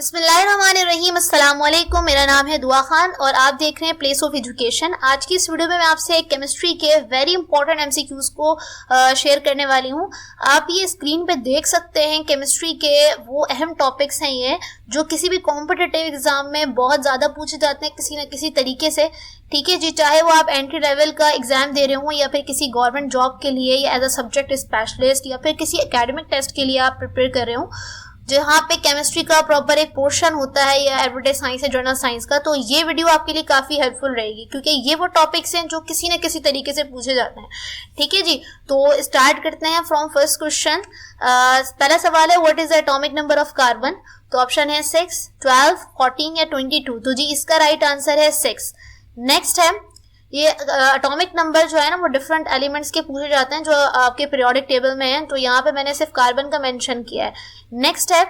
बिस्मिल्लाहिर्रहमानिर्रहीम, अस्सलाम वालेकुम। मेरा नाम है दुआ खान और आप देख रहे हैं प्लेस ऑफ एजुकेशन। आज की इस वीडियो में मैं आपसे केमिस्ट्री के वेरी इंपॉर्टेंट एमसीक्यूज को शेयर करने वाली हूँ। आप ये स्क्रीन पे देख सकते हैं केमिस्ट्री के वो अहम टॉपिक्स हैं ये जो किसी भी कॉम्पिटिटिव एग्जाम में बहुत ज़्यादा पूछे जाते हैं किसी न किसी तरीके से। ठीक है जी, चाहे वो आप एंट्री लेवल का एग्जाम दे रहे हो या फिर किसी गवर्नमेंट जॉब के लिए या एज अ सब्जेक्ट स्पेशलिस्ट या फिर किसी एकेडमिक टेस्ट के लिए आप प्रिपेयर कर रहे हो जहाँ पे केमिस्ट्री का प्रॉपर एक पोर्शन होता है या एवरीडे साइंस या जर्नल साइंस का, तो ये वीडियो आपके लिए काफ़ी हेल्पफुल रहेगी क्योंकि ये वो टॉपिक्स हैं जो किसी न किसी तरीके से पूछे जाते हैं। ठीक है जी, तो स्टार्ट करते हैं फ्रॉम फर्स्ट क्वेश्चन। पहला सवाल है what is the atomic number of carbon. तो ऑप्शन है 6, 12, 14 या 22। तो जी इसका राइट आंसर है 6। नेक्स्ट है ये एटॉमिक नंबर जो है ना वो डिफरेंट एलिमेंट्स के पूछे जाते हैं जो आपके पीरियोडिक टेबल में हैं, तो यहाँ पे मैंने सिर्फ कार्बन का मेंशन किया है। नेक्स्ट है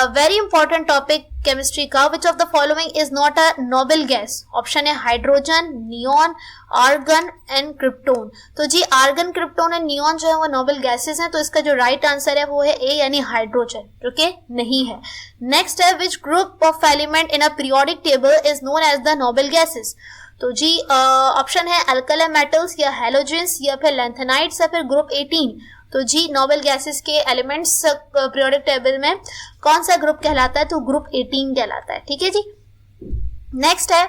वेरी इंपॉर्टेंट टॉपिक केमिस्ट्री का, which of the following is not a noble gas. Option है hydrogen, neon, argon and krypton. तो जी आर्गन, क्रिप्टोन एंड नियॉन जो है वो नोबेल गैसेस हैं, तो इसका जो राइट आंसर है वो है ए यानी हाइड्रोजन, जो कि नहीं है। नेक्स्ट है which group of element in a periodic table is known as the noble gases. तो जी ऑप्शन है अल्कली मेटल्स या हैलोजेंस या फिर लैंथेनाइड्स या फिर ग्रुप 18। तो जी नोबेल गैसेस के एलिमेंट्स पीरियोडिक टेबल में कौन सा ग्रुप कहलाता है, तो ग्रुप 18 कहलाता है। ठीक है जी। नेक्स्ट है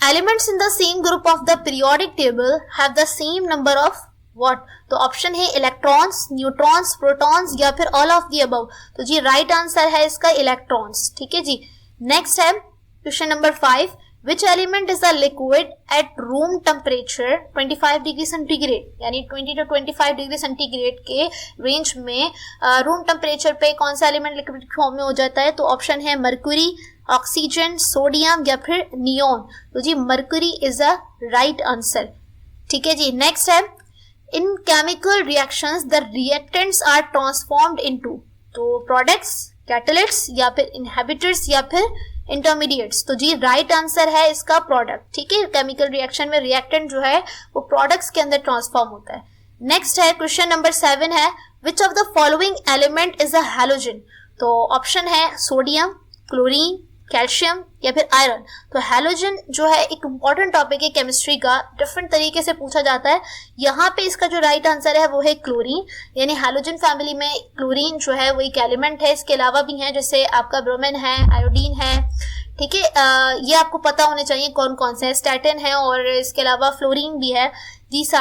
elements in the same group of the periodic table have the same number of what. तो ऑप्शन है इलेक्ट्रॉन्स, न्यूट्रॉन्स, प्रोटॉन्स या फिर ऑल ऑफ द अबव। तो जी राइट आंसर है इसका इलेक्ट्रॉन्स। ठीक है जी। नेक्स्ट है question number 5, which element is a liquid at room temperature 25 degree centigrade, यानी 20 to 25 डिग्री सेंटीग्रेड के रेंज में रूम टेम्परेचर पे कौन सा एलिमेंट लिक्विड फॉर्म में हो जाता है। तो ऑप्शन है मरकरी, ऑक्सीजन, सोडियम या फिर नियॉन। तो जी mercury is a right answer. ठीक है जी। नेक्स्ट है in chemical reactions the reactants are transformed into. तो प्रोडक्ट्स, कैटलिस्ट्स या फिर इनहिबिटर्स या फिर इंटरमीडिएट्स। तो जी राइट आंसर है इसका प्रोडक्ट। ठीक है, केमिकल रिएक्शन में रिएक्टेंट जो है वो प्रोडक्ट्स के अंदर ट्रांसफॉर्म होता है। नेक्स्ट है क्वेश्चन नंबर 7 है विच of the following element is a halogen. तो ऑप्शन है सोडियम, क्लोरीन, कैल्शियम या फिर आयरन। तो हैलोजन जो है एक इंपॉर्टेंट टॉपिक है केमिस्ट्री का, डिफरेंट तरीके से पूछा जाता है। यहाँ पे इसका जो राइट आंसर है वो है क्लोरीन, यानी हैलोजन फैमिली में क्लोरीन जो है वो एक एलिमेंट है। इसके अलावा भी हैं जैसे आपका ब्रोमीन है, आयोडीन है। ठीक है, ये आपको पता होने चाहिए कौन कौन से है। स्टैटिन है और इसके अलावा फ्लोरीन भी है। these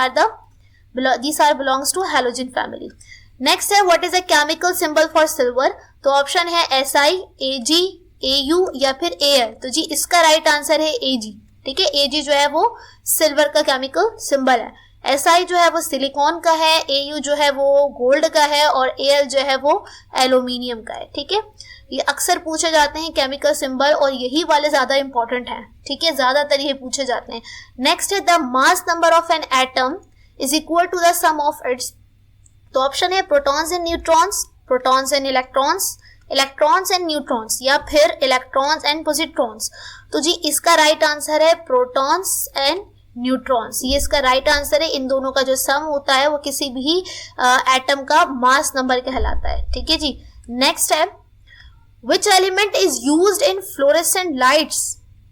are belongs to halogen family. Next है what is a chemical symbol for silver. तो ऑप्शन है SI, AG, AU या फिर AL। तो जी इसका राइट आंसर है AG। ठीक है, AG जो है वो सिल्वर का केमिकल सिंबल है। SI जो है वो सिलिकॉन का है, AU जो है वो गोल्ड का है और AL जो है वो एल्यूमिनियम का है। ठीक है, ये अक्सर पूछे जाते हैं केमिकल सिंबल और यही वाले ज्यादा इंपॉर्टेंट हैं। ठीक है, ज्यादातर ये पूछे जाते हैं। नेक्स्ट है the mass number of an atom is equal to the sum of its. तो ऑप्शन है protons and neutrons, protons and electrons, electrons and neutrons या फिर इलेक्ट्रॉन्स एंड पॉजिट्रॉन्स। तो जी इसका राइट आंसर है प्रोटॉन्स एंड न्यूट्रॉन्स। ये इसका राइट आंसर है। इन दोनों का जो सम होता है वो किसी भी एटम का मास नंबर कहलाता है। ठीक है जी। नेक्स्ट है which element is used in fluorescent lights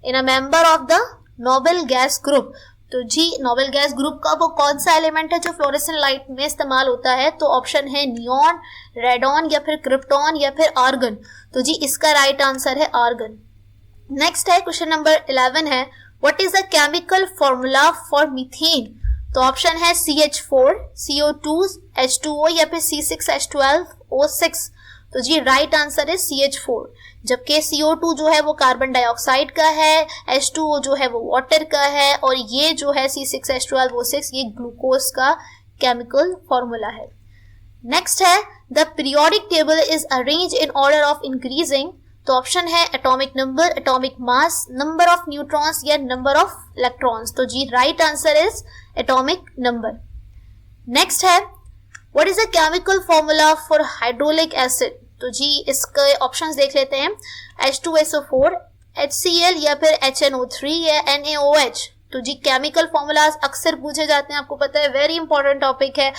in a member of the noble gas group। तो जी नोबेल गैस ग्रुप का वो कौन सा एलिमेंट है जो फ्लोरेसेंट लाइट में इस्तेमाल होता है। तो ऑप्शन है नियॉन, रेडॉन या फिर क्रिप्टॉन या फिर आर्गन। तो जी इसका राइट आंसर है आर्गन। नेक्स्ट है क्वेश्चन नंबर 11 है what is the chemical formula for methane. तो ऑप्शन है CH4, CO2, H2O या फिर C6H12O6। तो जी राइट आंसर है CH4, जबकि CO2 जो है वो कार्बन डाइऑक्साइड का है, H2O जो है वो वाटर का है और ये जो है C6H12O6 ये ग्लूकोज का केमिकल फॉर्मूला है। नेक्स्ट है the periodic table is arrange in order of increasing. तो ऑप्शन है atomic number, atomic mass, number of neutrons या नंबर ऑफ इलेक्ट्रॉन्स। तो जी right answer is atomic number. Next है what is the chemical formula for hydrochloric acid. तो जी इसके options देख लेते हैं H2SO4, HCl या फिर HNO3 या NaOH। तो जी केमिकल फॉर्मूलाज अक्सर पूछे जाते हैं, आपको पता है वेरी इंपॉर्टेंट टॉपिक है।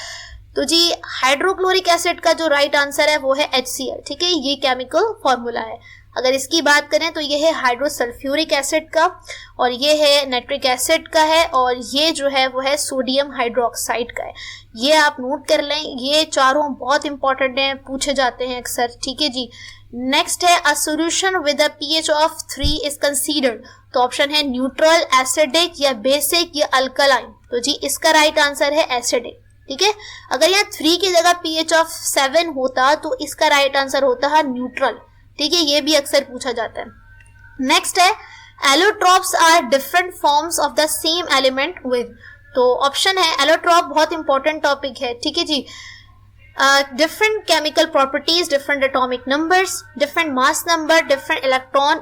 तो जी हाइड्रोक्लोरिक एसिड का जो राइट आंसर है वो है HCl। ठीक है, ये केमिकल फॉर्मूला है। अगर इसकी बात करें तो ये है हाइड्रोसल्फ्यूरिक एसिड का, और ये है नाइट्रिक एसिड का है, और ये जो है वो है सोडियम हाइड्रोक्साइड का है। ये आप नोट कर लें, ये चारों बहुत इंपॉर्टेंट हैं, पूछे जाते हैं अक्सर, ठीक है जी। नेक्स्ट है a solution with a pH of 3 is considered, तो ऑप्शन है न्यूट्रल, एसिडिक या बेसिक या अल्कलाइन। तो जी इसका राइट आंसर है एसिडिक, ठीक है। अगर यहाँ 3 की जगह pH ऑफ 7 होता तो इसका राइट आंसर होता है न्यूट्रल, ठीक है, ये भी अक्सर पूछा जाता है। नेक्स्ट है allotropes are different forms of the same element with, तो ऑप्शन है एलोट्रॉप, बहुत इंपॉर्टेंट टॉपिक है, ठीक है जी। Different chemical properties, different atomic numbers, different mass number, different electron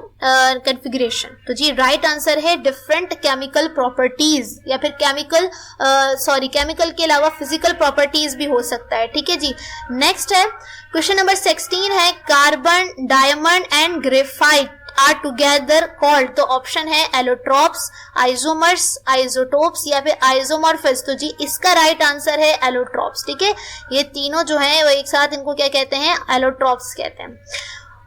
configuration. तो जी राइट आंसर है डिफरेंट केमिकल प्रॉपर्टीज, या फिर केमिकल के अलावा फिजिकल प्रॉपर्टीज भी हो सकता है, ठीक है जी। नेक्स्ट है क्वेश्चन नंबर 16 है carbon, diamond and graphite are together called, तो ऑप्शन है एलोट्रॉप्स, आइसोमर्स, आइसोटोप्स या फिर आइसोमॉर्फिस। तो जी इसका राइट आंसर है एलोट्रॉप्स, ठीक है। ये तीनों जो हैं वो एक साथ, इनको क्या कहते हैं, एलोट्रॉप्स कहते हैं।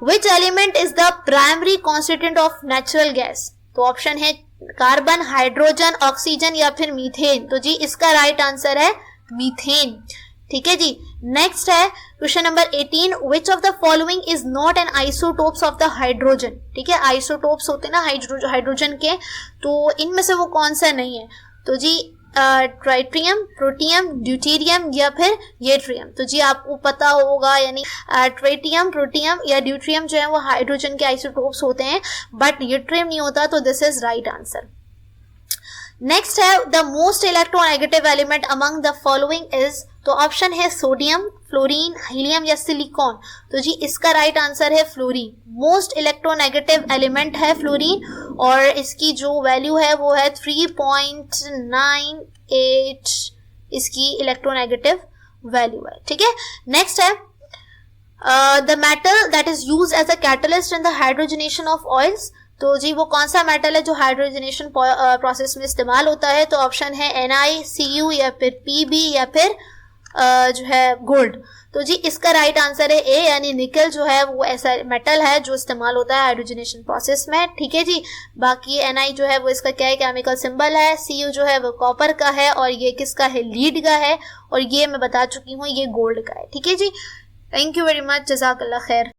Which element is the primary constituent of natural gas, तो ऑप्शन है कार्बन, हाइड्रोजन, ऑक्सीजन या फिर मीथेन। तो जी इसका राइट आंसर है मीथेन, ठीक है जी। नेक्स्ट है question number 18, which of the following is not an isotopes of the hydrogen, ठीक है, आइसोटोप्स होते हैं ना हाइड्रोजन के, तो इनमें से वो कौन सा नहीं है। तो जी ट्राइटियम, प्रोटियम, ड्यूटेरियम या फिर येट्रियम। तो जी आपको पता होगा, यानी ट्राइटियम, प्रोटियम या ड्यूटेरियम जो है वो हाइड्रोजन के आइसोटोप्स होते हैं, बट येट्रियम नहीं होता, तो this is right answer. Next है the most electronegative element among the following is, तो ऑप्शन है सोडियम, फ्लोरीन, हीलियम या सिलिकॉन। तो जी इसका राइट आंसर है फ्लोरीन, मोस्ट इलेक्ट्रोनेगेटिव एलिमेंट है फ्लोरीन, और इसकी जो वैल्यू है वो है 3.98 इसकी इलेक्ट्रोनेगेटिव वैल्यू है, ठीक है। नेक्स्ट है the metal that is used as a catalyst in the hydrogenation of oils, तो जी वो कौन सा मेटल है जो हाइड्रोजनेशन प्रोसेस में इस्तेमाल होता है। तो ऑप्शन है NiCu या फिर Pb या फिर जो है गोल्ड। तो जी इसका राइट आंसर है ए, यानी निकल जो है वो ऐसा मेटल है जो इस्तेमाल होता है हाइड्रोजनेशन प्रोसेस में, ठीक है जी। बाकी Ni जो है वो इसका क्या है, केमिकल सिंबल है, Cu जो है वो कॉपर का है, और ये किसका है, लीड का है, और ये मैं बता चुकी हूँ ये गोल्ड का है, ठीक है जी। थैंक यू वेरी मच, जज़ाकल्लाह खैर।